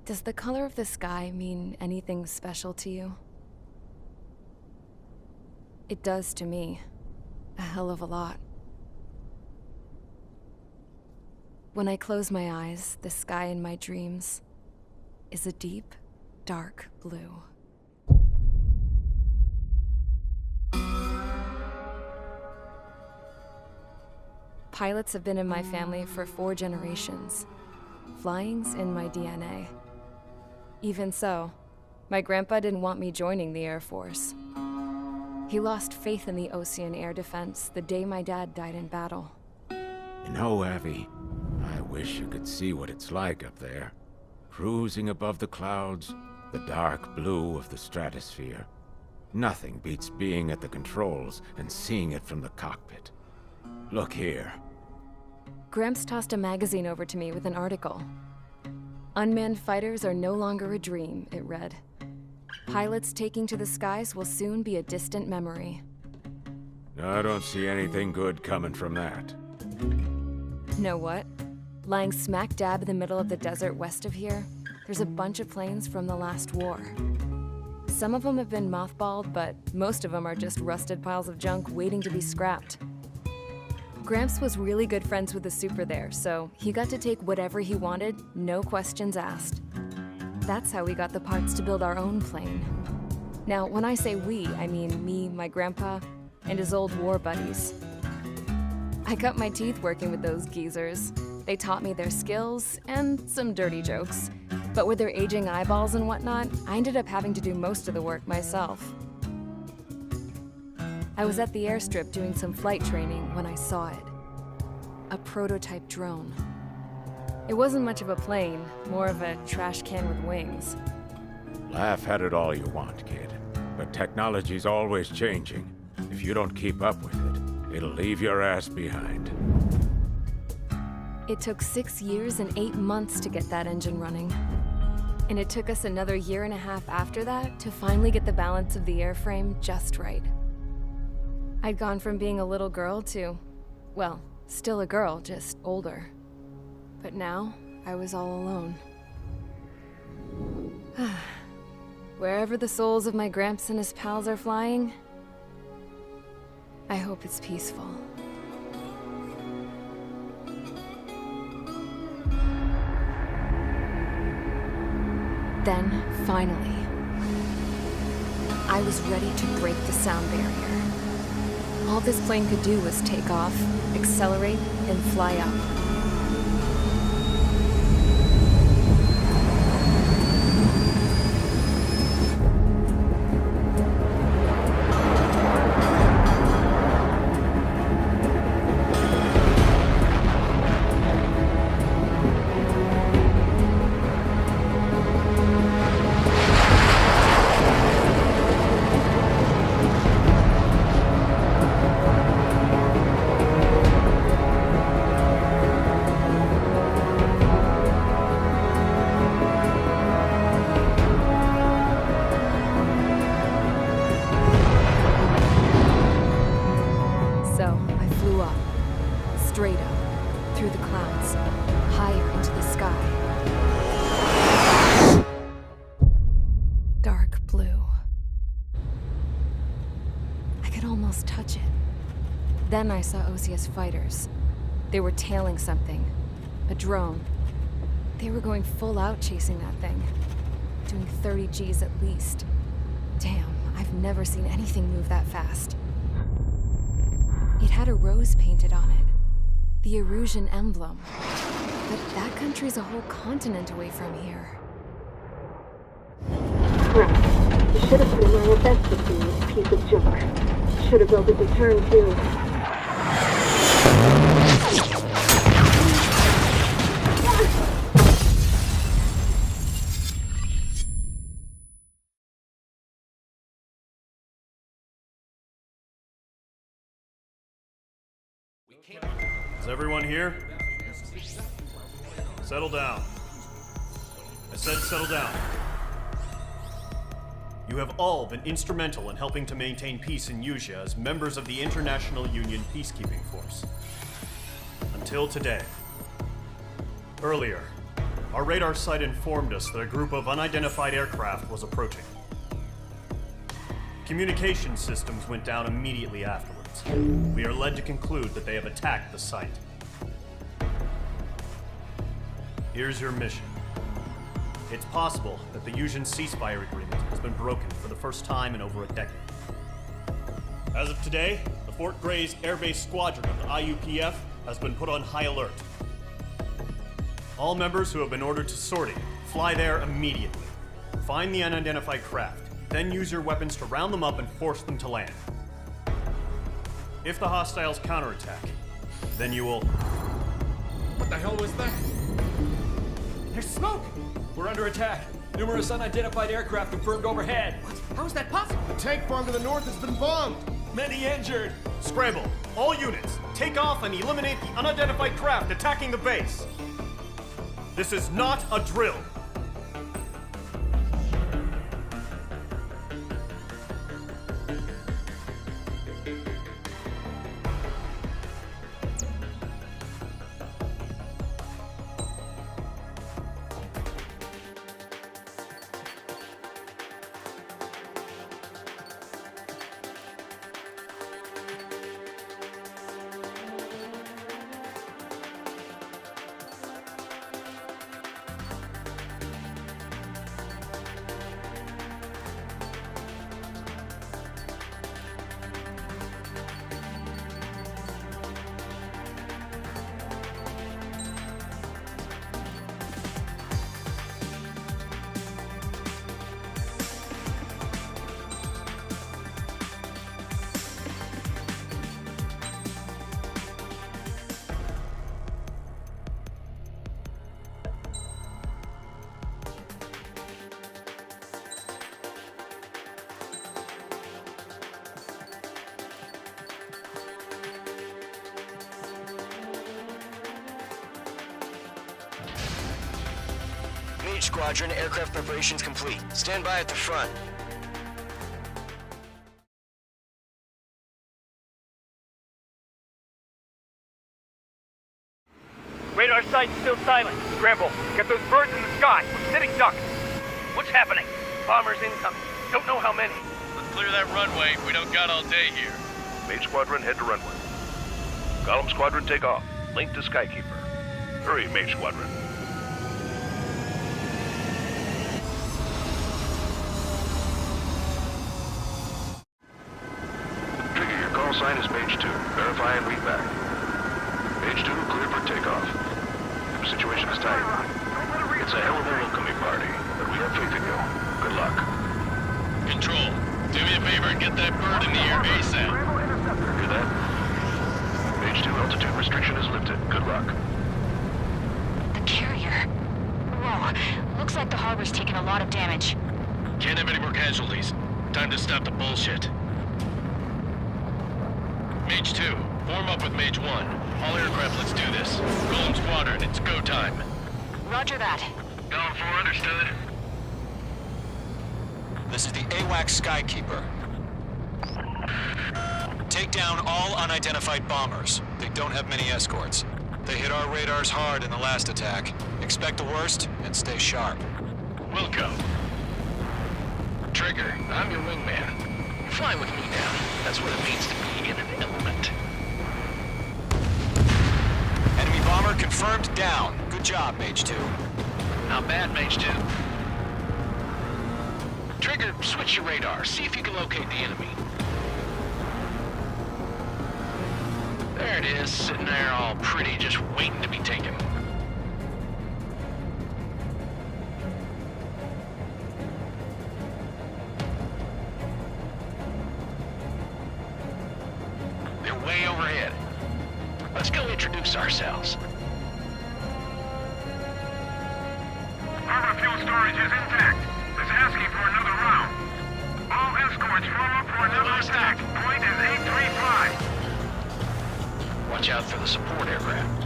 Does the color of the sky mean anything special to you? It does to me. A hell of a lot. When I close my eyes, the sky in my dreams is a deep, dark blue. Pilots have been in my family for 4 generations. Flying's in my DNA. Even so, my grandpa didn't want me joining the Air Force. He lost faith in the Ocean Air Defense the day my dad died in battle. You know, Abby, I wish you could see what it's like up there. Cruising above the clouds, the dark blue of the stratosphere. Nothing beats being at the controls and seeing it from the cockpit. Look here. Gramps tossed a magazine over to me with an article. Unmanned fighters are no longer a dream, it read. Pilots taking to the skies will soon be a distant memory. I don't see anything good coming from that. Know what? Lying smack dab in the middle of the desert west of here, there's a bunch of planes from the last war. Some of them have been mothballed, but most of them are just rusted piles of junk waiting to be scrapped. Gramps was really good friends with the super there, so he got to take whatever he wanted, no questions asked. That's how we got the parts to build our own plane. Now, when I say we, I mean me, my grandpa, and his old war buddies. I cut my teeth working with those geezers. They taught me their skills and some dirty jokes. But with their aging eyeballs and whatnot, I ended up having to do most of the work myself. I was at the airstrip doing some flight training when I saw it. A prototype drone. It wasn't much of a plane, more of a trash can with wings. Laugh at it all you want, kid. But technology's always changing. If you don't keep up with it, it'll leave your ass behind. It took 6 years and 8 months to get that engine running. And it took us another 1.5 years after that to finally get the balance of the airframe just right. I'd gone from being a little girl to, well, still a girl, just older. But now, I was all alone. Wherever the souls of my Gramps and his pals are flying, I hope it's peaceful. Then, finally, I was ready to break the sound barrier. All this plane could do was take off, accelerate, and fly up. Then I saw Osia's fighters. They were tailing something. A drone. They were going full out chasing that thing. Doing 30 Gs at least. Damn, I've never seen anything move that fast. It had a rose painted on it. The Erusian emblem. But that country's a whole continent away from here. Crap. You should have been wearing a vest with me, you piece of junk. Should have built a return too. Is everyone here? Settle down. I said settle down. You have all been instrumental in helping to maintain peace in Usea as members of the International Union Peacekeeping Force. Until today. Earlier, Our radar site informed us that a group of unidentified aircraft was approaching. Communication systems went down immediately afterwards. We are led to conclude that they have attacked the site. Here's your mission. It's possible that the Yuuzhan ceasefire agreement has been broken for the first time in over a decade. As of today, the Fort Grays Air Base Squadron of the IUPF has been put on high alert. All members who have been ordered to sortie, fly there immediately. Find the unidentified craft, then use your weapons to round them up and force them to land. If the hostiles counterattack, then you will... What the hell was that? There's smoke! We're under attack. Numerous unidentified aircraft confirmed overhead. What? How is that possible? The tank farm to the north has been bombed. Many injured. Scramble! All units, take off and eliminate the unidentified craft attacking the base! This is not a drill! Mage Squadron, aircraft preparations complete. Stand by at the front. Radar site's still silent. Scramble. Get those birds in the sky. We're sitting ducks. What's happening? Bombers incoming. Don't know how many. Let's clear that runway. We don't got all day here. Mage Squadron, head to runway. Column Squadron, take off. Link to Skykeeper. Hurry, Mage Squadron. Trigger, your call sign is Mage 2. Verify and read back. Mage 2, clear for takeoff. The situation is tight. It's a hell of a welcoming party, but we have faith in you. Good luck. Control, do me a favor and get that bird in the air ASAP. Hear that? Mage 2, altitude restriction is lifted. Good luck. The carrier. Whoa, looks like the harbor's taken a lot of damage. Can't have any more casualties. Time to stop the bullshit. Mage 2, form up with Mage 1. All aircraft, let's do this. Golem Squadron, it's go time. Roger that. Going for understood. This is the AWACS Skykeeper. Take down all unidentified bombers. They don't have many escorts. They hit our radars hard in the last attack. Expect the worst and stay sharp. Wilco. Trigger, I'm your wingman. Fly with me now. That's what it means to be in an element. Enemy bomber confirmed down. Good job, Mage 2. Not bad, Mage 2. Trigger, switch your radar. See if you can locate the enemy. There it is, sitting there all pretty, just waiting to be taken. They're way overhead. Let's go introduce ourselves. Harbor fuel storage is intact. It's asking for another round. All escorts form up for another attack. Point is 835. Watch out for the support aircraft.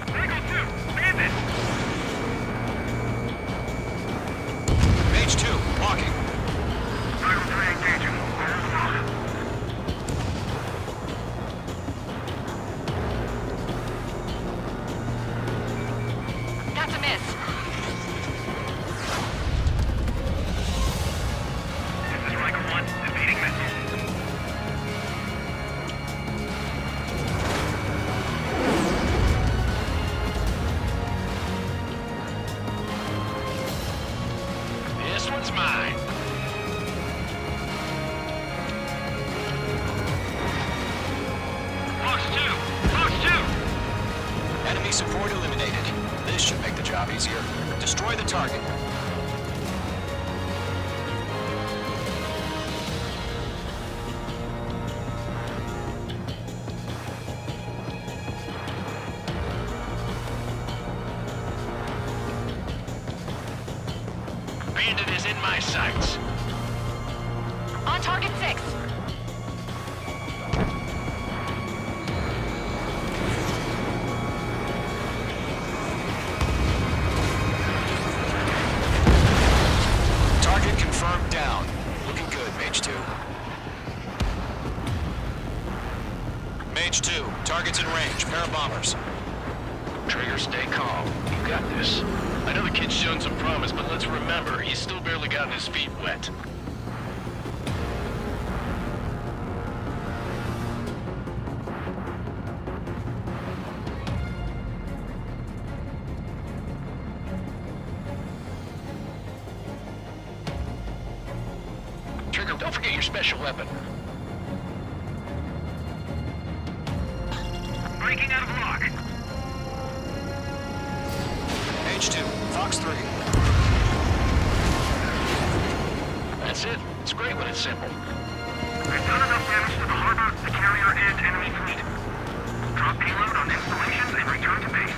Eagle 2, stand it! Mage 2, walking. Eagle 3 engaging. support eliminated. This should make the job easier. Destroy the target. Bandit is in my sights. On target 6. Target confirmed down. Looking good, Mage 2. Mage 2, target's in range. Pair of bombers. Trigger, stay calm. You got this. I know the kid's shown some promise, but let's remember, he's still barely gotten his feet wet. Trigger, don't forget your special weapon. Breaking out of lock. Mage 2, Fox 3. That's it. It's great when it's simple. We've done enough damage to the harbor, the carrier, and enemy fleet. Drop payload on installations and return to base.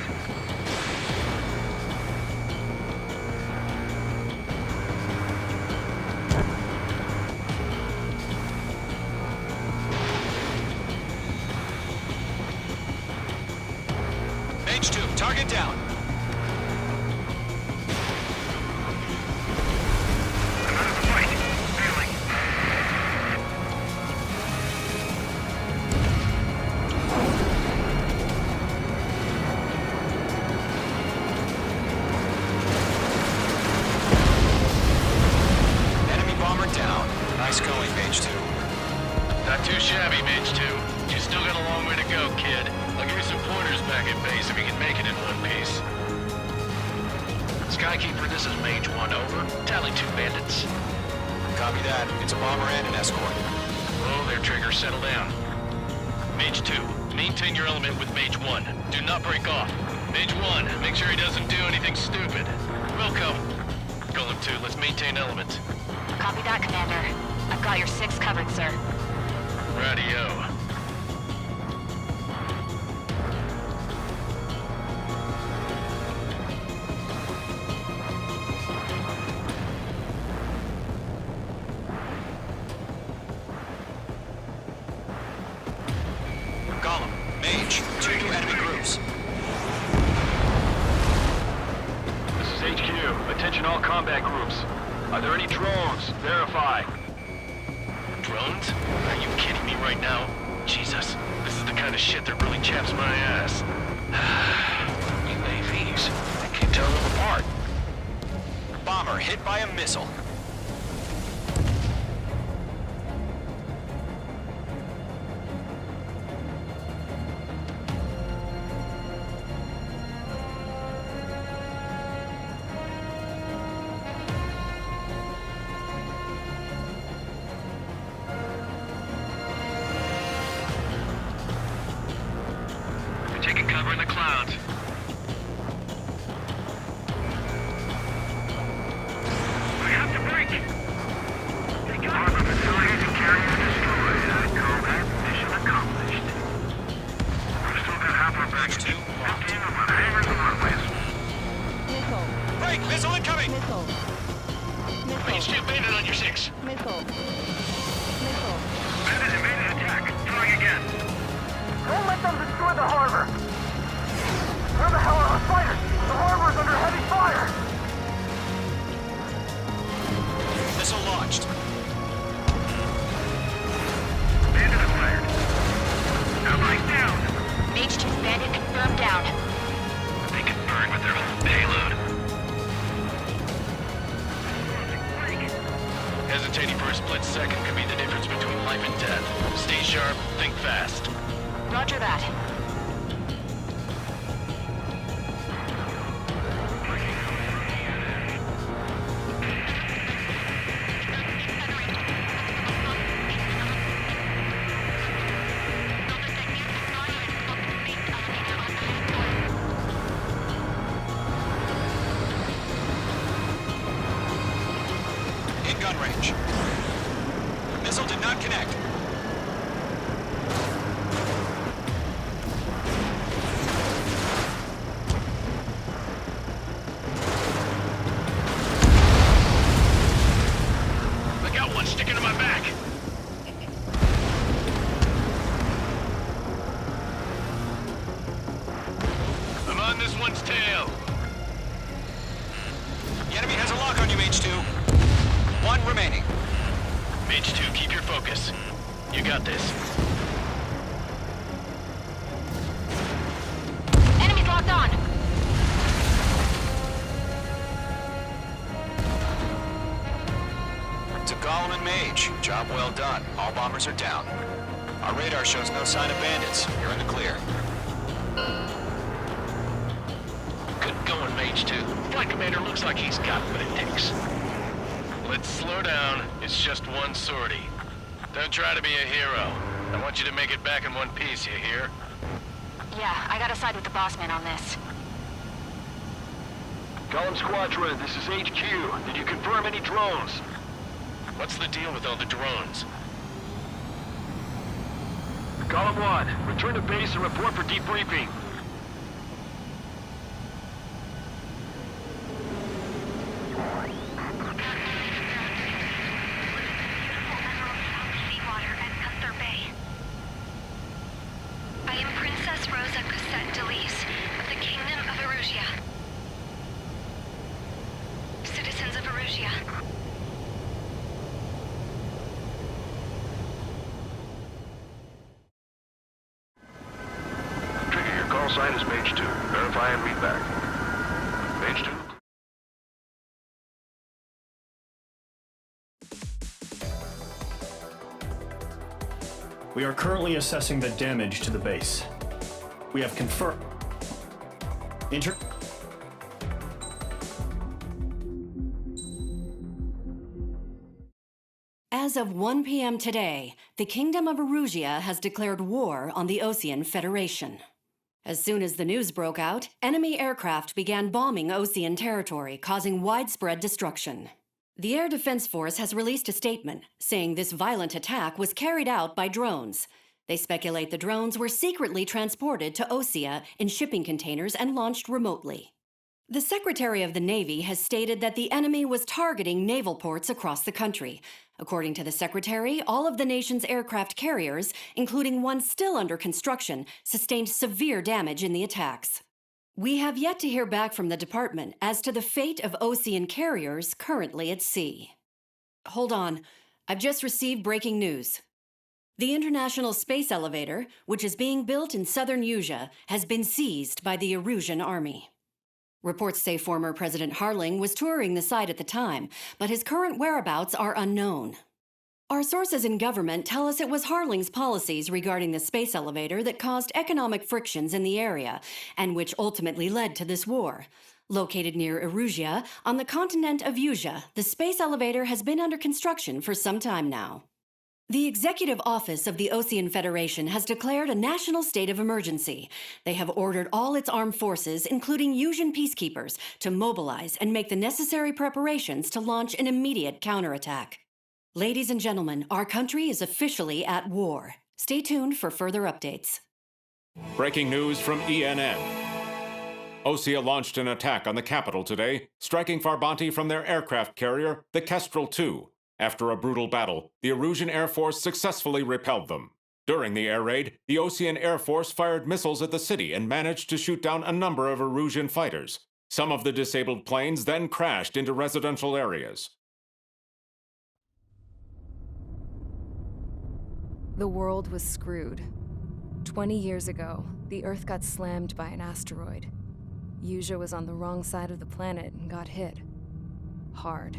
Mage 2, target down. Enemy bomber down. Nice going, Mage 2. Not too shabby, Mage 2. You still got a long way to go, kid. I'll give you some pointers back at base if you can make it in one piece. Skykeeper, this is Mage 1, over. Tally 2 bandits. Copy that. It's a bomber and an escort. Oh, there, Trigger, settle down. Mage 2, maintain your element with Mage 1. Do not break off. Mage 1, make sure he doesn't do anything stupid. Welcome. Golem 2, let's maintain element. Copy that, Commander. I've got your 6 covered, sir. Radio. Golem, Mage, 2 new enemy groups. This is HQ. Attention all combat groups. Are there any drones? Verify. Drones? Are you kidding me right now? Jesus, this is the kind of shit that really chaps my ass. UAVs. I can't tell them apart. Bomber hit by a missile. We're taking cover in the clouds. We have to break. Harbor facilities and carrier destroyed. Combat mission accomplished. We've still got half our back. 15 of our hangars and runways. Missile. Break! Missile incoming! Missile. Mage 2, bandit on your 6. Missile. Missile. Bandit evaded attack. Trying again. Don't let them destroy the harbor! Where the hell are our fighters? The harbor's under heavy fire! Missile launched. Bandit acquired. Allies down. Mage 2's bandit confirmed down. They can burn with their whole payload. Hesitating for a split second could be the difference between life and death. Stay sharp, think fast. Roger that. on this one's tail. The enemy has a lock on you, Mage 2. One remaining. Mage 2, keep your focus. You got this. Enemies locked on. To Golem and Mage, job well done. All bombers are down. Our radar shows no sign of bandits. You're in the clear. Good going, Mage 2. Flight Commander looks like he's got what it takes. Let's slow down. It's just one sortie. Don't try to be a hero. I want you to make it back in one piece, you hear? Yeah, I gotta side with the boss man on this. Column Squadron, this is HQ. Did you confirm any drones? What's the deal with all the drones? Column 1, return to base and report for debriefing. Sign is Mage 2. Verify and read back. Mage 2. We are currently assessing the damage to the base. We have confirmed. As of 1 p.m. today, the Kingdom of Erusia has declared war on the Osean Federation. As soon as the news broke out, enemy aircraft began bombing Osean territory, causing widespread destruction. The Air Defense Force has released a statement saying this violent attack was carried out by drones. They speculate the drones were secretly transported to Osea in shipping containers and launched remotely. The Secretary of the Navy has stated that the enemy was targeting naval ports across the country. According to the Secretary, all of the nation's aircraft carriers, including one still under construction, sustained severe damage in the attacks. We have yet to hear back from the department as to the fate of Osean carriers currently at sea. Hold on, I've just received breaking news. The International Space Elevator, which is being built in southern Usea, has been seized by the Erusian Army. Reports say former President Harling was touring the site at the time, but his current whereabouts are unknown. Our sources in government tell us it was Harling's policies regarding the space elevator that caused economic frictions in the area, and which ultimately led to this war. Located near Erusia, on the continent of Usea, the space elevator has been under construction for some time now. The Executive Office of the Osean Federation has declared a national state of emergency. They have ordered all its armed forces, including Usian peacekeepers, to mobilize and make the necessary preparations to launch an immediate counterattack. Ladies and gentlemen, our country is officially at war. Stay tuned for further updates. Breaking news from ENN. Osea launched an attack on the capital today, striking Farbanti from their aircraft carrier, the Kestrel II. After a brutal battle, the Erusian Air Force successfully repelled them. During the air raid, the Osean Air Force fired missiles at the city and managed to shoot down a number of Erusian fighters. Some of the disabled planes then crashed into residential areas. The world was screwed. 20 years ago, the Earth got slammed by an asteroid. Usea was on the wrong side of the planet and got hit. Hard.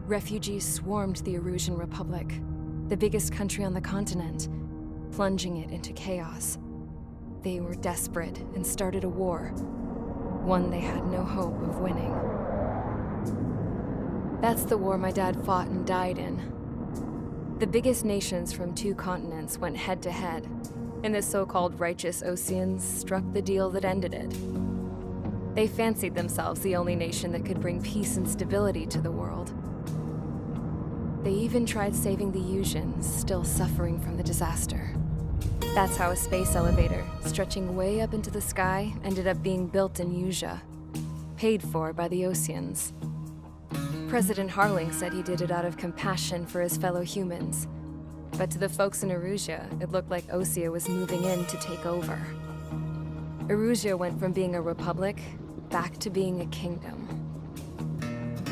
Refugees swarmed the Erusian Republic, the biggest country on the continent, plunging it into chaos. They were desperate and started a war, one they had no hope of winning. That's the war my dad fought and died in. The biggest nations from 2 continents went head-to-head, and the so-called righteous Oseans struck the deal that ended it. They fancied themselves the only nation that could bring peace and stability to the world. They even tried saving the Usians, still suffering from the disaster. That's how a space elevator, stretching way up into the sky, ended up being built in Usea, paid for by the Oseans. President Harling said he did it out of compassion for his fellow humans, but to the folks in Erusia, it looked like Osea was moving in to take over. Erusia went from being a republic back to being a kingdom.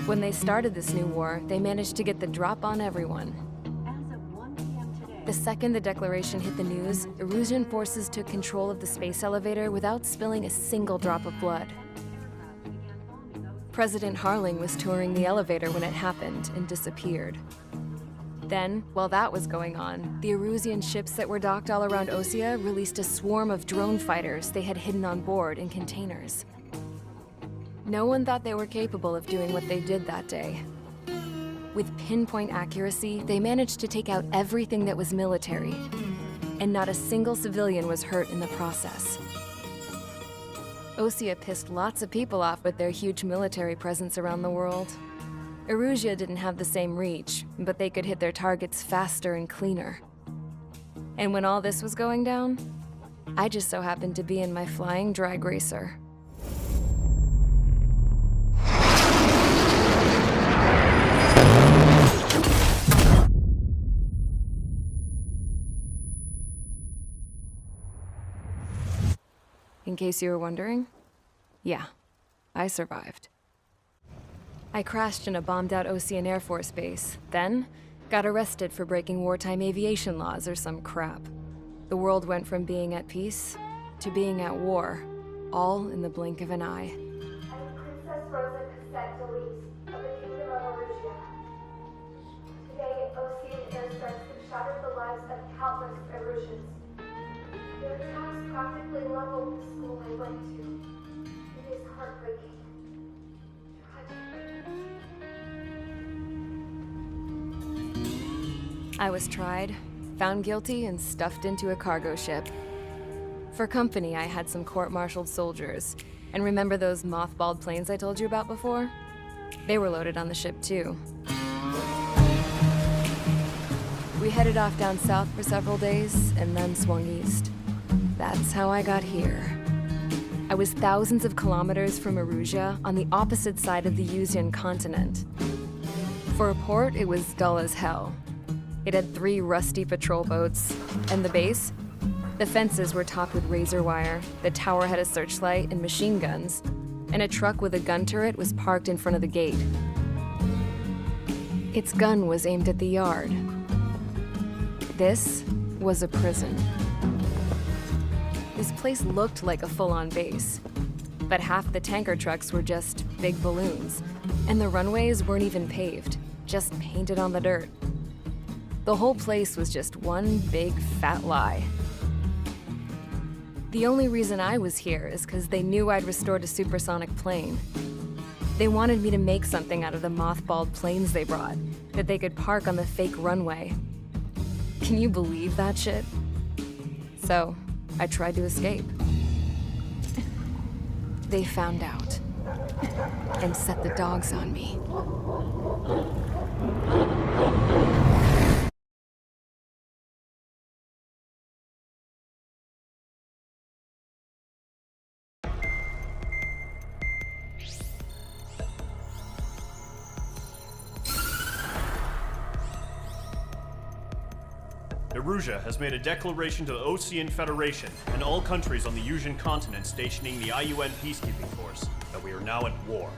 When they started this new war, they managed to get the drop on everyone. The second the declaration hit the news, Erusian forces took control of the space elevator without spilling a single drop of blood. President Harling was touring the elevator when it happened and disappeared. Then, while that was going on, the Erusian ships that were docked all around Osea released a swarm of drone fighters they had hidden on board in containers. No one thought they were capable of doing what they did that day. With pinpoint accuracy, they managed to take out everything that was military, and not a single civilian was hurt in the process. Osea pissed lots of people off with their huge military presence around the world. Erusia didn't have the same reach, but they could hit their targets faster and cleaner. And when all this was going down, I just so happened to be in my flying drag racer. In case you were wondering, yeah, I survived. I crashed in a bombed-out Osean Air Force base, then got arrested for breaking wartime aviation laws or some crap. The world went from being at peace to being at war, all in the blink of an eye. Princess Rosa Cassette Delise of the Kingdom of Erusia. Today, Osean airstrikes have shattered the lives of countless Erusians. Their attacks practically leveled the school I went to. It is heartbreaking. I was tried, found guilty, and stuffed into a cargo ship. For company, I had some court-martialed soldiers. And remember those mothballed planes I told you about before? They were loaded on the ship, too. We headed off down south for several days, and then swung east. That's how I got here. I was thousands of kilometers from Erusia, on the opposite side of the Usian continent. For a port, it was dull as hell. It had 3 rusty patrol boats, and the base? The fences were topped with razor wire, the tower had a searchlight and machine guns, and a truck with a gun turret was parked in front of the gate. Its gun was aimed at the yard. This was a prison. This place looked like a full-on base, but half the tanker trucks were just big balloons, and the runways weren't even paved, just painted on the dirt. The whole place was just one big fat lie. The only reason I was here is because they knew I'd restored a supersonic plane. They wanted me to make something out of the mothballed planes they brought, that they could park on the fake runway. Can you believe that shit? So, I tried to escape. They found out, and set the dogs on me. Erusia has made a declaration to the Osean Federation and all countries on the Usian continent stationing the IUN peacekeeping force that we are now at war.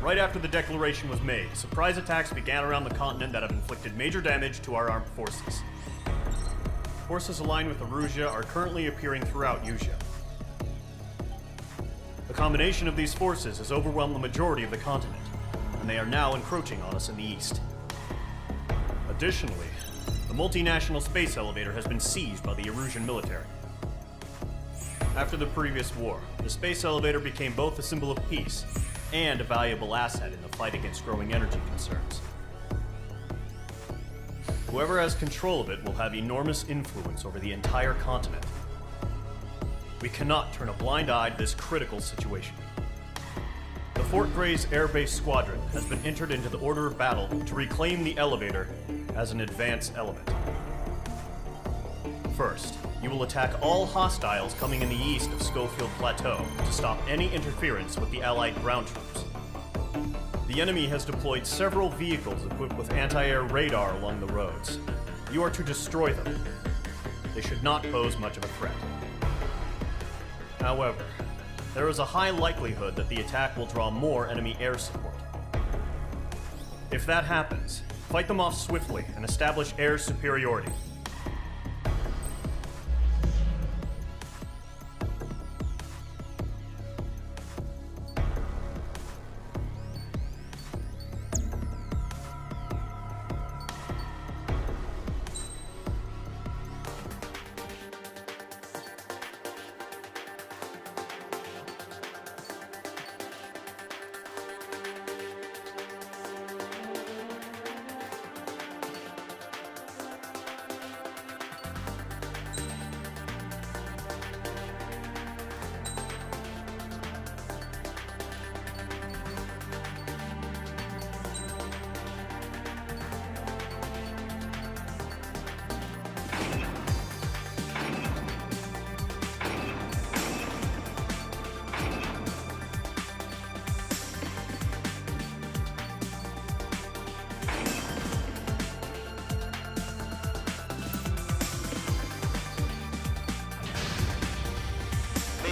Right after the declaration was made, surprise attacks began around the continent that have inflicted major damage to our armed forces. Forces aligned with Erusia are currently appearing throughout Usia. The combination of these forces has overwhelmed the majority of the continent, and they are now encroaching on us in the east. Additionally, the multinational space elevator has been seized by the Erusian military. After the previous war, the space elevator became both a symbol of peace and a valuable asset in the fight against growing energy concerns. Whoever has control of it will have enormous influence over the entire continent. We cannot turn a blind eye to this critical situation. The Fort Gray's Air Base Squadron has been entered into the order of battle to reclaim the elevator as an advance element. First, you will attack all hostiles coming in the east of Schofield Plateau to stop any interference with the Allied ground troops. The enemy has deployed several vehicles equipped with anti-air radar along the roads. You are to destroy them. They should not pose much of a threat. However, there is a high likelihood that the attack will draw more enemy air support. If that happens, fight them off swiftly and establish air superiority.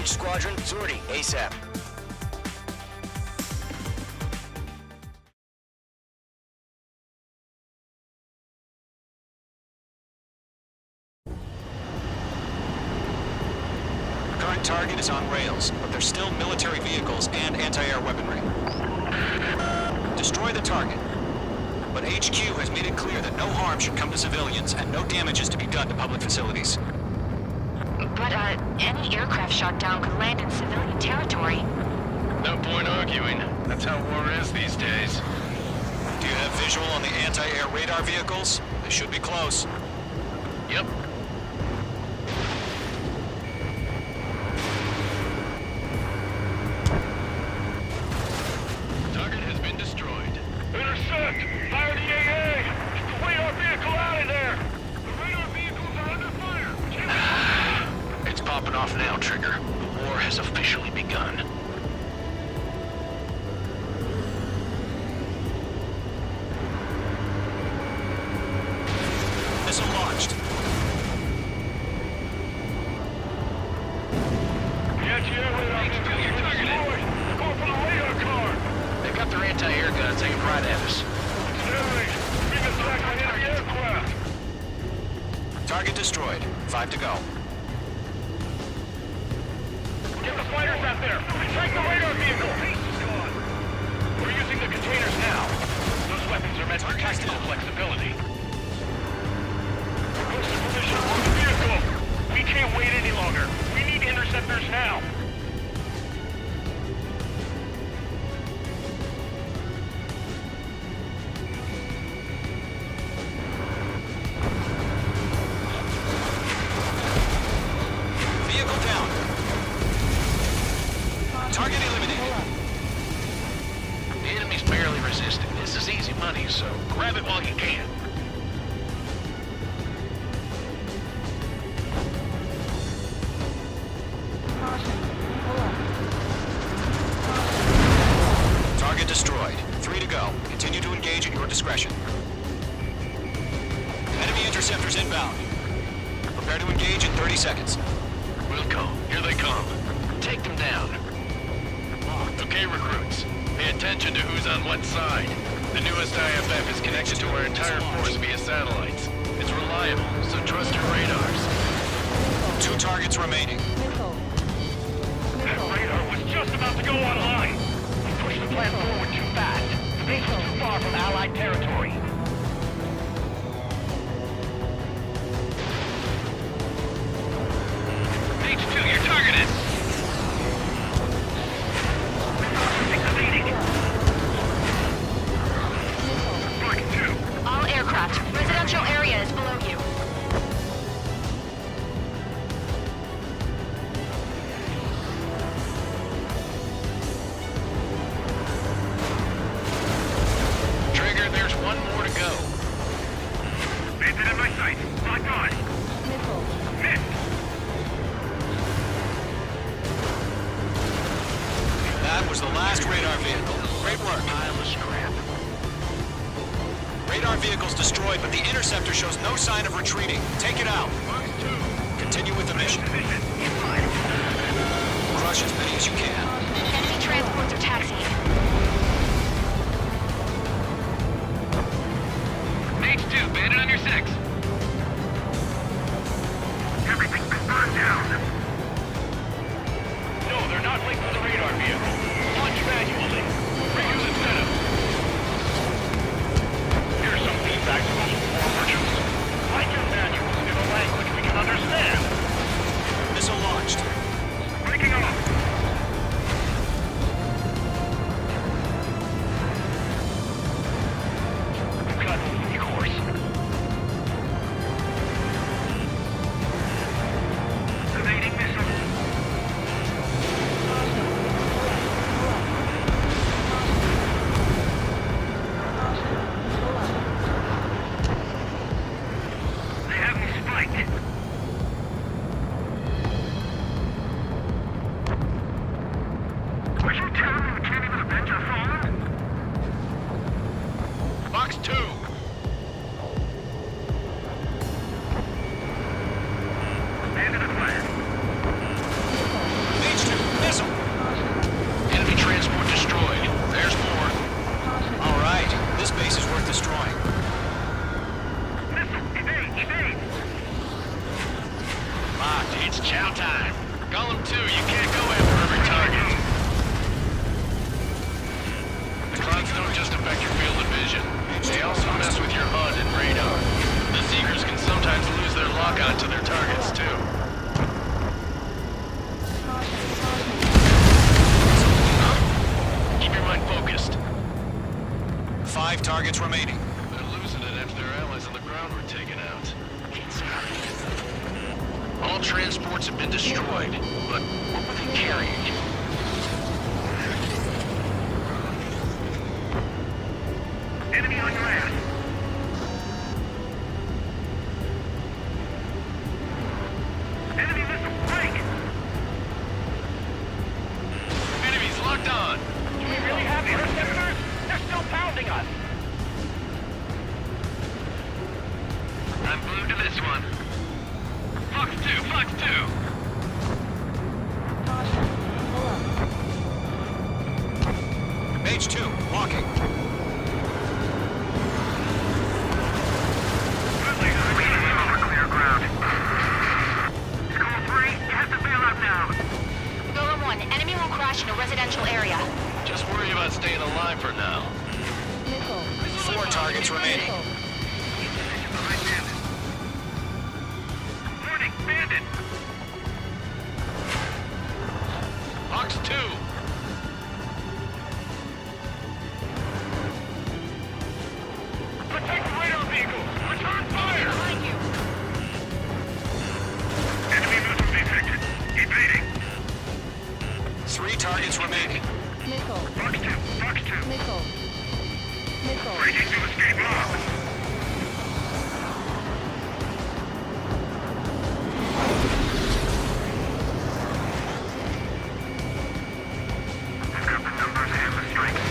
Squadron, sortie, ASAP. Current target is on rails, but there's still military vehicles and anti-air weaponry. Destroy the target. But HQ has made it clear that no harm should come to civilians and no damage is to be done to public facilities. But, any aircraft shot down could land in civilian territory. No point arguing. That's how war is these days. Do you have visual on the anti-air radar vehicles? They should be close. Yep. Target has been destroyed. Intercept! Fire the AA! Get the radar vehicle out of there! The radar vehicles are under fire! It's popping off now, Trigger. The war has officially begun. Missile launched. The anti-air radar vehicle is destroyed! Go for the radar car! They've got their anti-air guns aimed right at us. Stanley, being attacked by enemy aircraft! Target destroyed. 5 to go. Get the fighters out there! Strike the radar vehicle! We're using the containers now. Those weapons are meant for tactical flexibility. Request permission on the vehicle! We can't wait any longer. We need interceptors now. Vehicle down. Target eliminated. The enemy's barely resisting. This is easy money, so grab it while you can. Target destroyed. 3 to go. Continue to engage at your discretion. Enemy interceptors inbound. Prepare to engage in 30 seconds. We'll go. Here they come. Take them down. Okay, recruits. Pay attention to who's on what side. The newest IFF is connected to our entire force via satellites. It's reliable, so trust your radars. 2 targets remaining. That radar was just about to go online. We pushed the plan forward too fast. The base was too far from Allied territory. H2, you're targeted! All aircraft, residential area is below you. Trigger, there's one more to go. Bandit in my sight. Locked on. Missed. That was the last radar vehicle. Great work. Pile of scrap. Radar vehicle's destroyed, but the interceptor shows no sign of retreating. Take it out. Continue with the mission. Golem 2, you can't go after every target. The clouds don't just affect your field of vision. They also mess with your HUD and radar. The Seekers can sometimes lose their lock-on to their targets, too. Keep your mind focused. 5 targets remaining. They're losing it after their allies on the ground were taken out. All transports have been destroyed, but what were they carrying? Enemy on your ass. Enemy missile, break! Enemies locked on! Do we really have interceptors? They're still pounding us! I'm blue to this one. Fox 2, Fox 2! Mage 2, walking. Clear ground. School 3, you have to bail out now. Golem 1, enemy will crash in a residential area. Just worry about staying alive for now. 4 targets remaining. Warning, bandit! Fox 2! Protect the radar vehicle! Return fire! Behind you! Enemy missile detected. Evading. 3 targets remaining. Fox 2, Fox 2. Breaking to escape lock. I've got the numbers and the strength.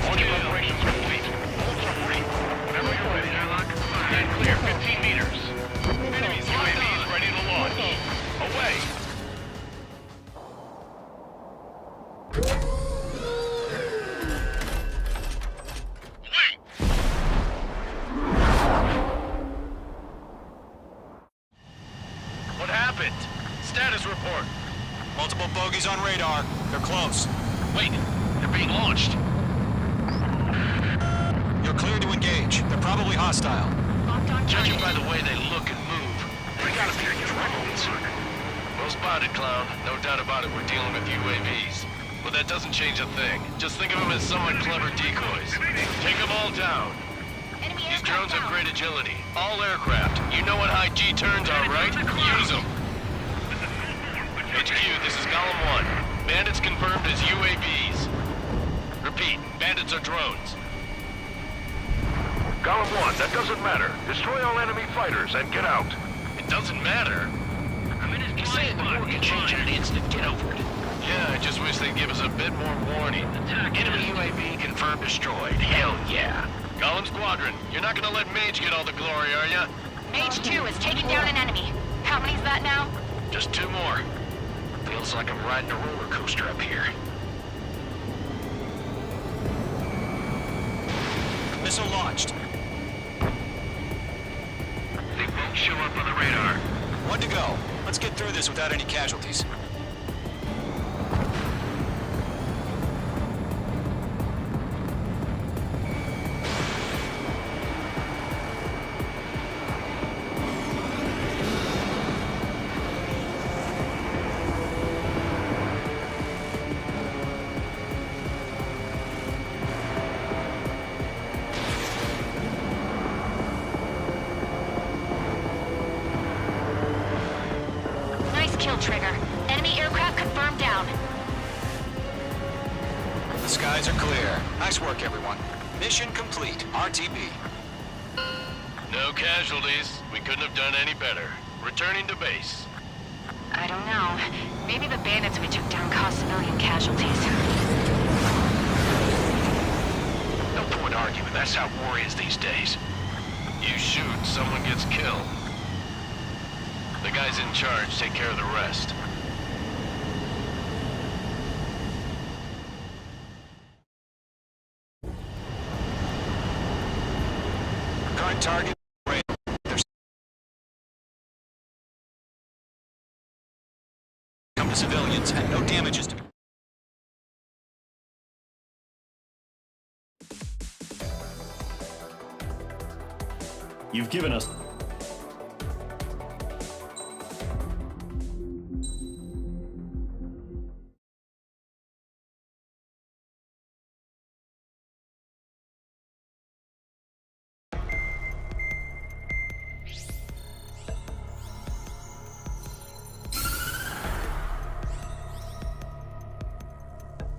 Launch operations complete. Bolts are free. Whenever you're ready, airlock. Stand clear, 15 meters. Enemies UAVs ready to launch. Away! What happened? Status report. Multiple bogeys on radar. They're close. Wait, they're being launched. You're clear to engage. They're probably hostile. Judging by the way they look and move, they gotta be drones. Well spotted, Clown. No doubt about it, we're dealing with UAVs. But that doesn't change a thing. Just think of them as somewhat clever decoys. Take them all down. These drones have great agility. All aircraft. You know what high G turns are, right? Use them. HQ, this is Golem 1. Bandits confirmed as UAVs. Repeat, bandits are drones. Golem 1, that doesn't matter. Destroy all enemy fighters and get out. It doesn't matter. He's saying the war can change in an instant. Get over it. Yeah, I just wish they'd give us a bit more warning. Enemy UAV confirmed destroyed. Hell yeah. Golem Squadron, you're not gonna let Mage get all the glory, are ya? Mage 2 is taking down an enemy. How many's that now? Just 2 more. Feels like I'm riding a roller coaster up here. Missile launched. They won't show up on the radar. 1 to go. Let's get through this without any casualties. Kill trigger. Enemy aircraft confirmed down. The skies are clear. Nice work, everyone. Mission complete. RTB. No casualties. We couldn't have done any better. Returning to base. I don't know. Maybe the bandits we took down caused civilian casualties. No point arguing. That's how war is these days. You shoot, someone gets killed. The guys in charge take care of the rest. Current target to civilians and no damages to... You've given us...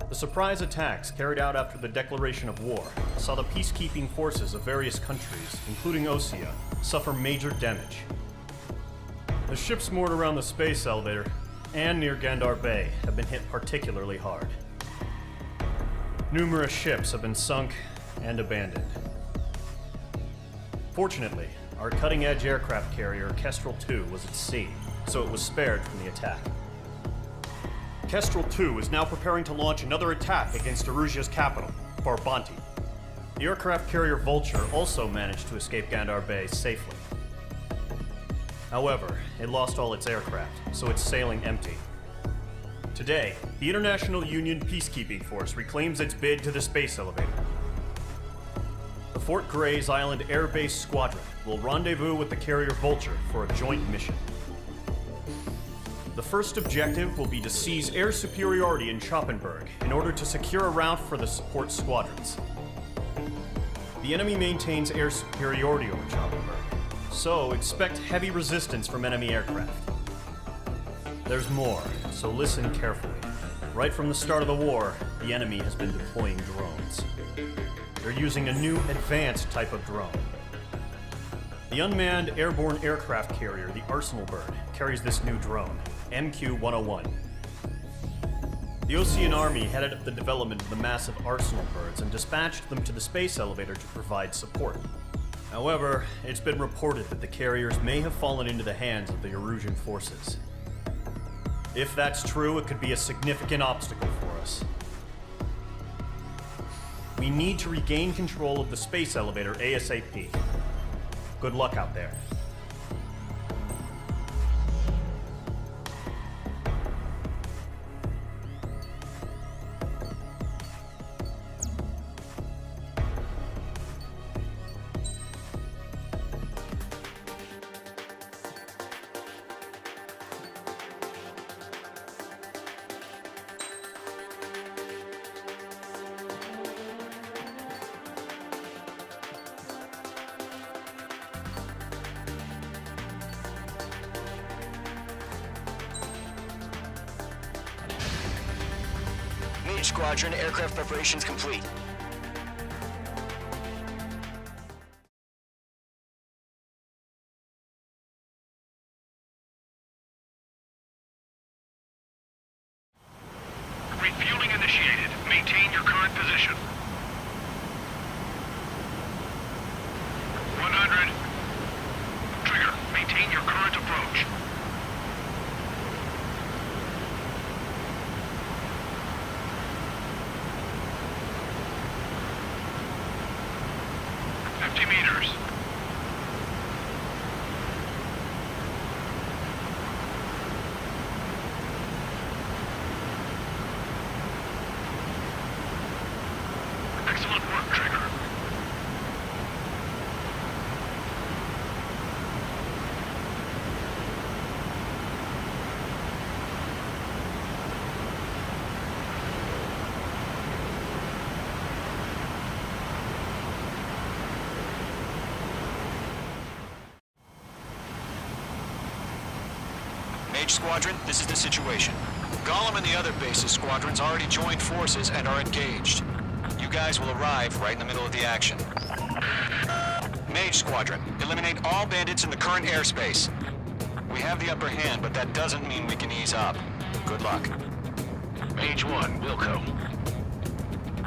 The surprise attacks carried out after the declaration of war saw the peacekeeping forces of various countries, including Osea, suffer major damage. The ships moored around the space elevator and near Gandar Bay have been hit particularly hard. Numerous ships have been sunk and abandoned. Fortunately, our cutting-edge aircraft carrier Kestrel II was at sea, so it was spared from the attack. Kestrel II is now preparing to launch another attack against Erusia's capital, Farbanti. The aircraft carrier Vulture also managed to escape Gandar Bay safely. However, it lost all its aircraft, so it's sailing empty. Today, the International Union Peacekeeping Force reclaims its bid to the space elevator. The Fort Grays Island Air Base Squadron will rendezvous with the carrier Vulture for a joint mission. The first objective will be to seize air superiority in Schoppenberg in order to secure a route for the support squadrons. The enemy maintains air superiority over Schoppenberg, so expect heavy resistance from enemy aircraft. There's more, so listen carefully. Right from the start of the war, the enemy has been deploying drones. They're using a new advanced type of drone. The unmanned airborne aircraft carrier, the Arsenal Bird, carries this new drone, MQ-101. The Ocean Army headed up the development of the massive Arsenal Birds and dispatched them to the space elevator to provide support. However, it's been reported that the carriers may have fallen into the hands of the Erusian forces. If that's true, it could be a significant obstacle for us. We need to regain control of the space elevator ASAP. Good luck out there. Mage Squadron, aircraft preparations complete. Refueling initiated. Maintain your current position. 100. Trigger. Maintain your current approach. Meters. Excellent work, Trigger. Mage Squadron, this is the situation. Gollum and the other base's squadrons already joined forces and are engaged. You guys will arrive right in the middle of the action. Mage Squadron, eliminate all bandits in the current airspace. We have the upper hand, but that doesn't mean we can ease up. Good luck. Mage 1, Wilco.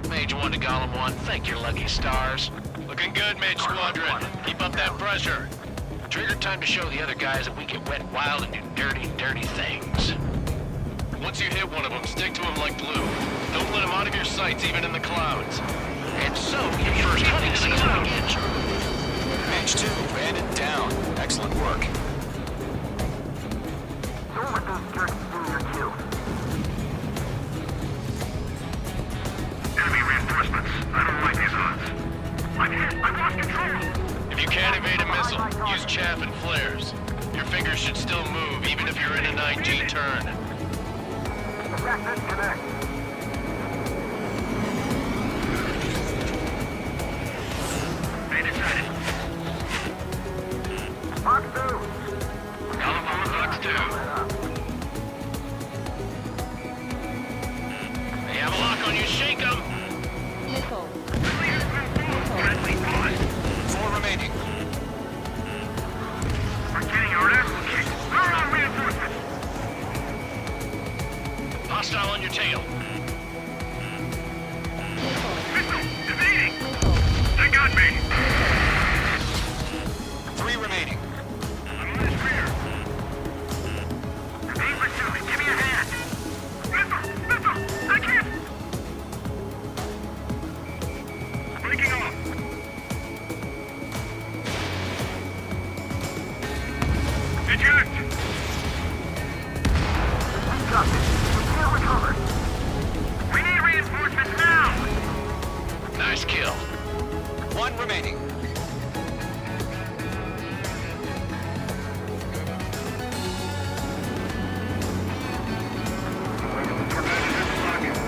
Mage 1 to Gollum 1, thank your lucky stars. Looking good, Mage Squadron. Keep up that pressure. Trigger time to show the other guys that we get wet wild and do dirty, dirty things. Once you hit one of them, stick to him like glue. Don't let him out of your sights, even in the clouds. And so, your first hunting season begins. Mage 2, bandit down. Excellent work. Don't let those jerks do your kill. Ready to turn. Attack disconnect. Made it sighted. Fox 2. Telephone Fox 2. They have a lock on you. Shake them. Friendly pause. 4 remaining. We're getting our ass kicked. Where are reinforcements? Hostile on your tail. Missile! Evading! They got me! 3 remaining. I'm on his rear. Aim pursuing. Give me a hand. Missile! Missile! I can't! Breaking off. Eject! We got this. We can't recover. We need reinforcements now! Nice kill. 1 remaining.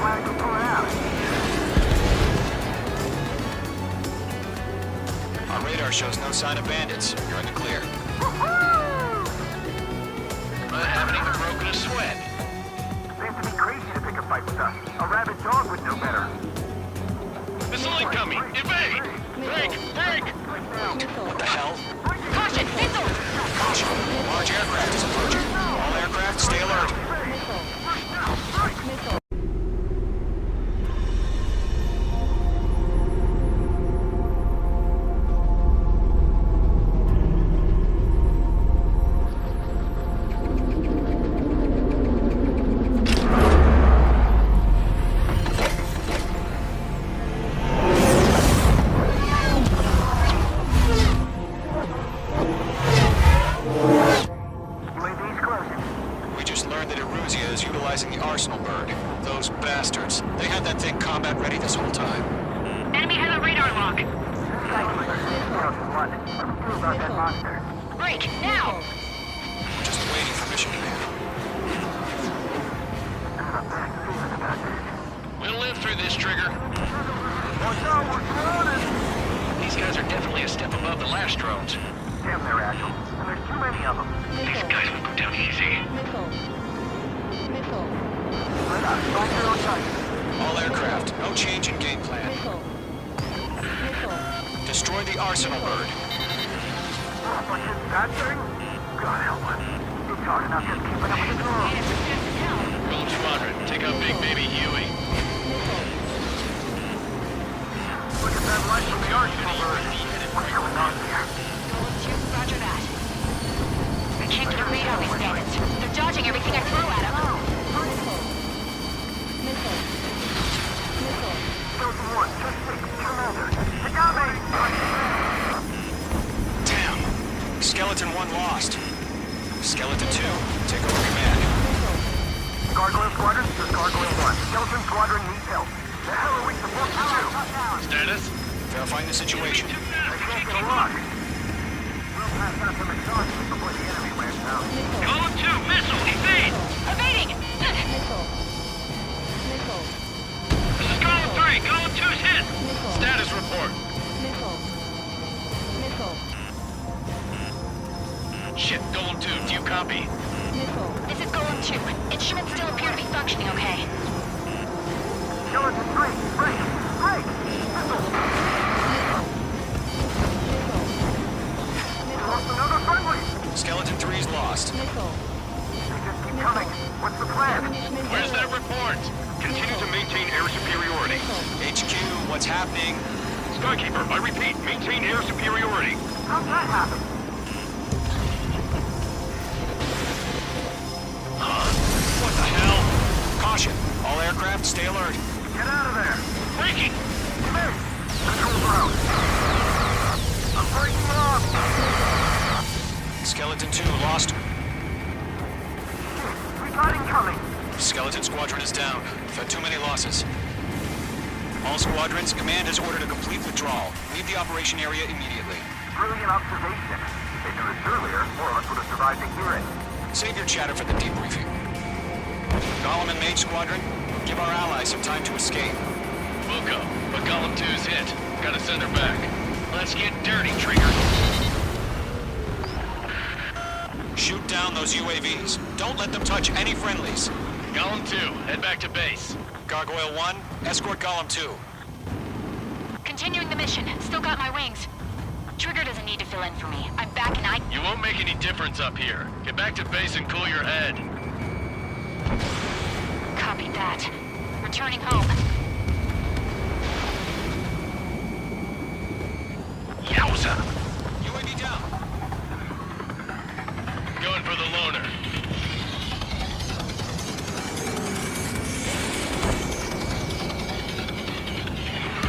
Flag will pull out. Our radar shows no sign of bandits. You're in the clear. I haven't even broken a sweat. Seems to be crazy to pick a fight with us. A rabid dog would know better. Missile incoming! Evade! Break! Break! What the hell? Caution! Missile! Caution! Large aircraft is approaching. All aircraft, stay alert. UAV's closing. We just learned that Eruzia is utilizing the Arsenal bird. Those bastards. They had that thing combat ready this whole time. Enemy has a radar lock. What do we do about that monster? Break! Now! We're just waiting for mission command. I have a bad feeling about this. We'll live through this, Trigger. Watch out, we're surrounded! These guys are definitely a step above the last drones. Damn, they're agile. And there's too many of them. These guys will go down easy. Right up, right there on Titan. All aircraft, no change in game plan. Destroy the Arsenal bird. But is that thing? God help us. It's hard enough just keeping up with the girl. Gold Squadron, take out Big Baby Huey. Look at that light from the Arsenal bird. What's going on here? Roger that. I can't get a read on these bandits. They're dodging everything I throw at them. Skeleton 1, just 6, Commander. They got me! Damn. Skeleton 1 lost. Skeleton 2, take over command. Gargoyle Squadron, this is Gargoyle 1. Skeleton Squadron needs help. The hell are we supposed to do? Status? Verifying the situation. I can't get a lock. We'll pass out some exhaustion before the enemy wears out. Column 2, missile, evade! Evading! This is column 3, column 2's hit! Status report. Shit, Golem 2, do you copy? This is Golem 2. Instruments still appear to be functioning okay. Skeleton 3, break! Break! Missile! We lost another friendly! Skeleton 3's lost. They just keep coming. What's the plan? Where's that report? Continue to maintain air superiority. HQ, what's happening? Skykeeper, I repeat, maintain air superiority. How'd that happen? What the hell? Caution. All aircraft, stay alert. Get out of there! Breaking! Miss! Control ground! I'm breaking off! Skeleton 2 lost. We got incoming! Skeleton Squadron is down. We've had too many losses. All squadrons, command has ordered a complete withdrawal. Leave the operation area immediately. Brilliant observation. If they knew this earlier, more of us would have survived to hear it. Save your chatter for the debriefing. Golem and Mage Squadron. Give our allies some time to escape. We'll go, but Golem 2's hit. Gotta send her back. Let's get dirty, Trigger. Shoot down those UAVs. Don't let them touch any friendlies. Golem 2, head back to base. Gargoyle 1, escort Golem 2. Continuing the mission. Still got my wings. Trigger doesn't need to fill in for me. I'm back and I... You won't make any difference up here. Get back to base and cool your head. Copy that. Returning home. Yowza! UAV down. Going for the loner.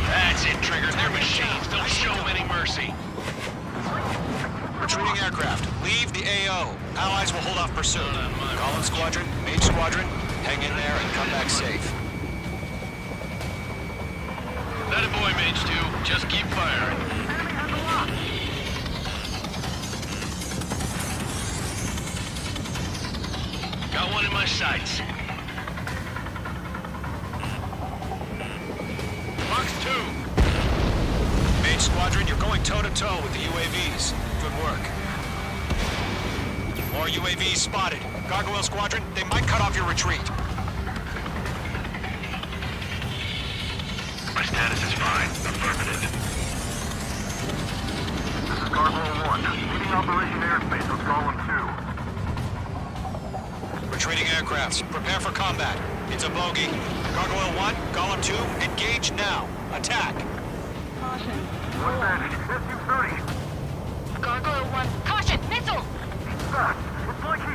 That's it, Trigger. They're machines. Don't show them any mercy. Retreating aircraft. Leave the AO. Allies will hold off pursuit. Golem Squadron, Mage Squadron, hang in there and come back safe. That a boy, Mage 2. Just keep firing. Got one in my sights. Fox 2. Mage Squadron, you're going toe-to-toe with the UAVs. Good work. More UAVs spotted. Gargoyle Squadron, they might cut off your retreat. My status is fine. Affirmative. This is Gargoyle 1. Leading Operation Airspace with Golem 2. Retreating aircrafts, prepare for combat. It's a bogey. Gargoyle 1, Golem 2, engage now. Attack. Caution. One bandit. SU-30. Gargoyle 1. Caution! Missile! Fast. It's like he...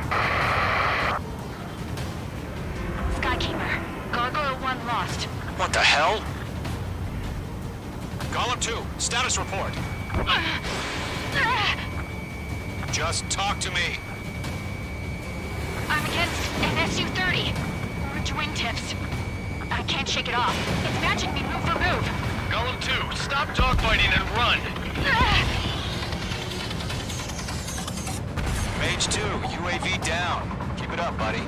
Skykeeper. Gargoyle 1 lost. What the hell? Golem 2, status report. Just talk to me. I'm against an SU-30. Orange wingtips. I can't shake it off. It's matching me move for move. Golem 2, stop dogfighting and run. Mage 2, UAV down. Keep it up, buddy.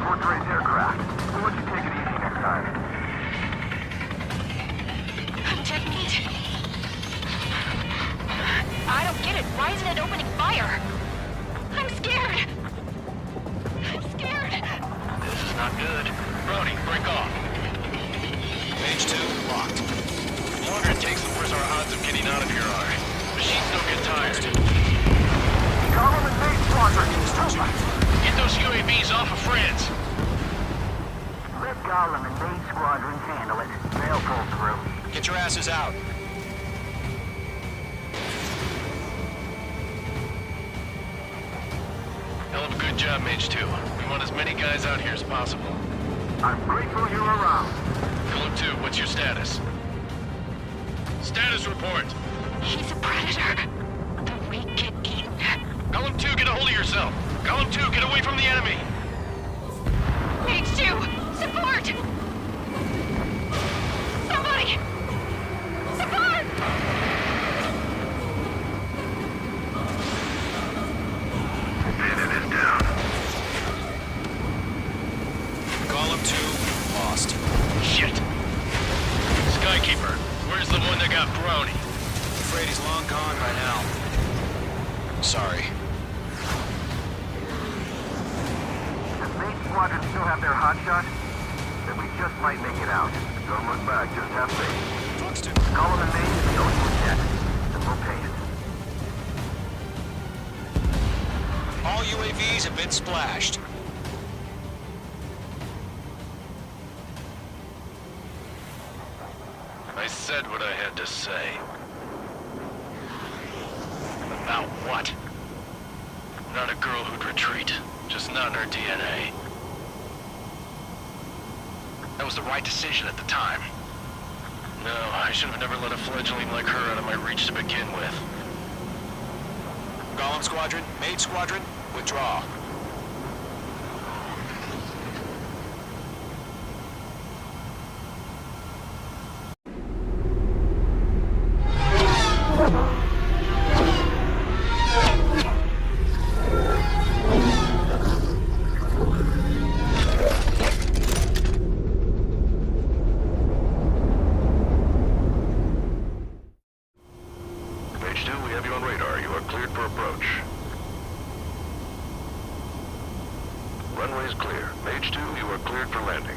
Portrait aircraft. We'll let you take it easy next time. Check meat. I don't get it. Why isn't it opening fire? I'm scared. I'm scared. This is not good. Brody, break off. Mage 2, locked. The longer it takes, the worse our odds of getting out of here are. Machines don't get tired. Golem and Mage Squadron. Get those UAVs off of France. Let Golem and Mage Squadrons handle it. They'll pull through. Get your asses out. Hell of a good job, Mage 2. We want as many guys out here as possible. I'm grateful you're around. Golem 2, what's your status? Status report. He's a predator. The weak get eaten. Golem 2, get a hold of yourself. Golem 2, get away from the enemy. Mage 2, support! Somebody! Support! Bandit is down. Golem 2, lost. Shit. Skykeeper, where's the one that got Brownie? Afraid he's long gone by now. Sorry. Does Mage Squadron still have their hotshot? Then we just might make it out. Don't look back, just have faith. Golem and Mage is the only jet. And we'll pay it. All UAVs have been splashed. I said what I had to say. About what? Not a girl who'd retreat. Just not in her DNA. That was the right decision at the time. No, I should have never let a fledgling like her out of my reach to begin with. Golem Squadron, Mage Squadron, withdraw. cleared for landing.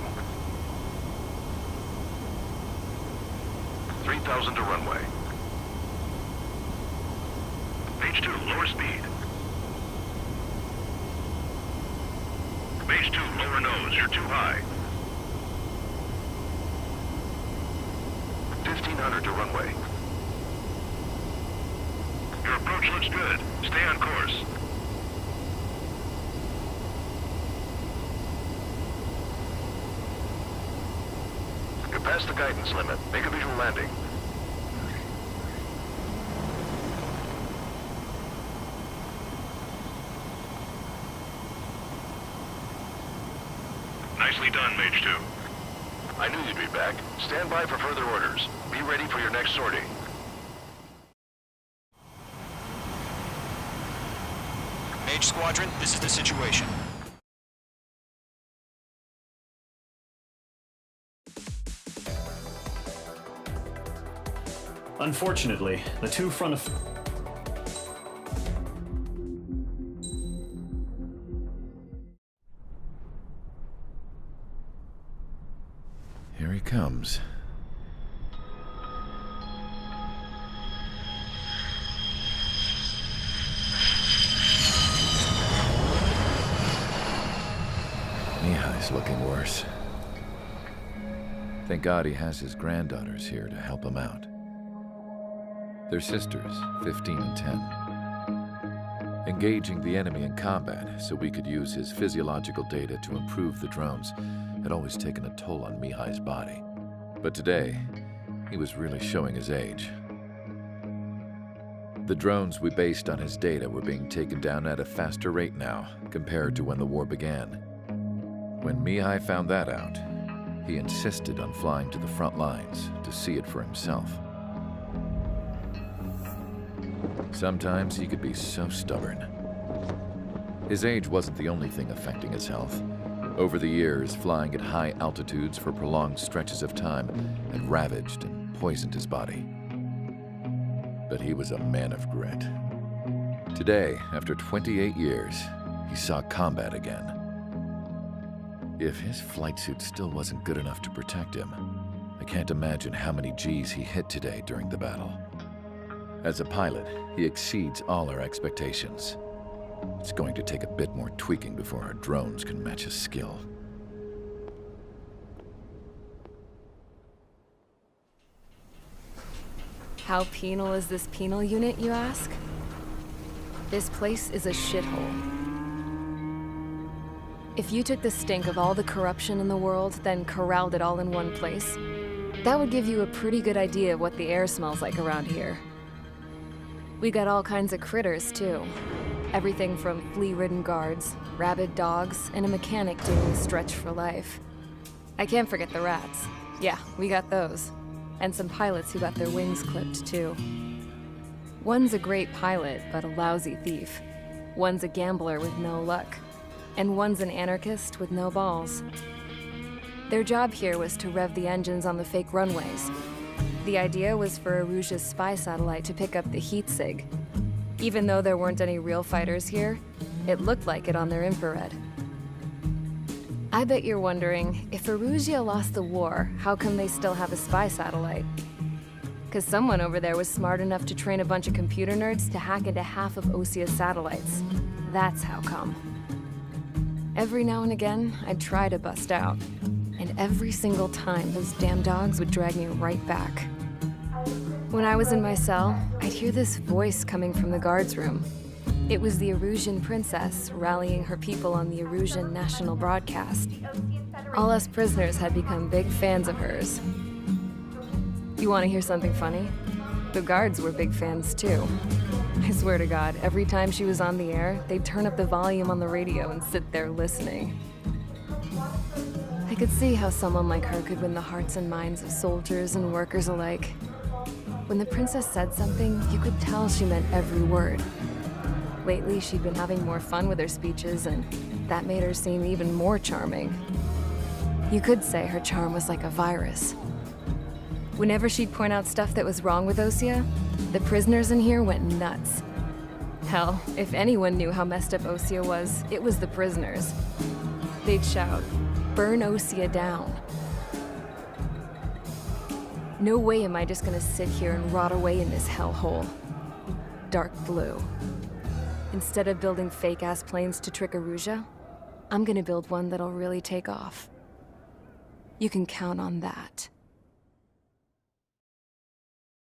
3,000 to runway. Mage 2, lower speed. Mage 2, lower nose, you're too high. 1,500 to runway. Your approach looks good. Stay on course. You're past the guidance limit. Make a visual landing. Nicely done, Mage 2. I knew you'd be back. Stand by for further orders. Be ready for your next sortie. Mage Squadron, this is the situation. Unfortunately, the two front of... Here he comes. Mihai's looking worse. Thank God he has his granddaughters here to help him out. They're sisters, 15 and 10. Engaging the enemy in combat so we could use his physiological data to improve the drones had always taken a toll on Mihai's body. But today, he was really showing his age. The drones we based on his data were being taken down at a faster rate now compared to when the war began. When Mihai found that out, he insisted on flying to the front lines to see it for himself. Sometimes he could be so stubborn. His age wasn't the only thing affecting his health. Over the years, flying at high altitudes for prolonged stretches of time had ravaged and poisoned his body. But he was a man of grit. Today, after 28 years, he saw combat again. If his flight suit still wasn't good enough to protect him, I can't imagine how many G's he hit today during the battle. As a pilot, he exceeds all our expectations. It's going to take a bit more tweaking before our drones can match his skill. How penal is this penal unit, you ask? This place is a shithole. If you took the stink of all the corruption in the world, then corralled it all in one place, that would give you a pretty good idea of what the air smells like around here. We got all kinds of critters, too. Everything from flea-ridden guards, rabid dogs, and a mechanic doing the stretch for life. I can't forget the rats. Yeah, we got those. And some pilots who got their wings clipped, too. One's a great pilot, but a lousy thief. One's a gambler with no luck. And one's an anarchist with no balls. Their job here was to rev the engines on the fake runways. The idea was for Erusia's spy satellite to pick up the heat sig. Even though there weren't any real fighters here, it looked like it on their infrared. I bet you're wondering, if Erusia lost the war, how come they still have a spy satellite? Because someone over there was smart enough to train a bunch of computer nerds to hack into half of Osia's satellites. That's how come. Every now and again, I'd try to bust out. And every single time, those damn dogs would drag me right back. When I was in my cell, I'd hear this voice coming from the guards room. It was the Erusian princess rallying her people on the Erusian national broadcast. All us prisoners had become big fans of hers. You want to hear something funny? The guards were big fans too. I swear to God, every time she was on the air, they'd turn up the volume on the radio and sit there listening. I could see how someone like her could win the hearts and minds of soldiers and workers alike. When the princess said something, you could tell she meant every word. Lately, she'd been having more fun with her speeches, and that made her seem even more charming. You could say her charm was like a virus. Whenever she'd point out stuff that was wrong with Osia, the prisoners in here went nuts. Hell, if anyone knew how messed up Osia was, it was the prisoners. They'd shout, burn Osea down. No way am I just gonna sit here and rot away in this hellhole. Dark blue. Instead of building fake-ass planes to trick Erusea, I'm gonna build one that'll really take off. You can count on that.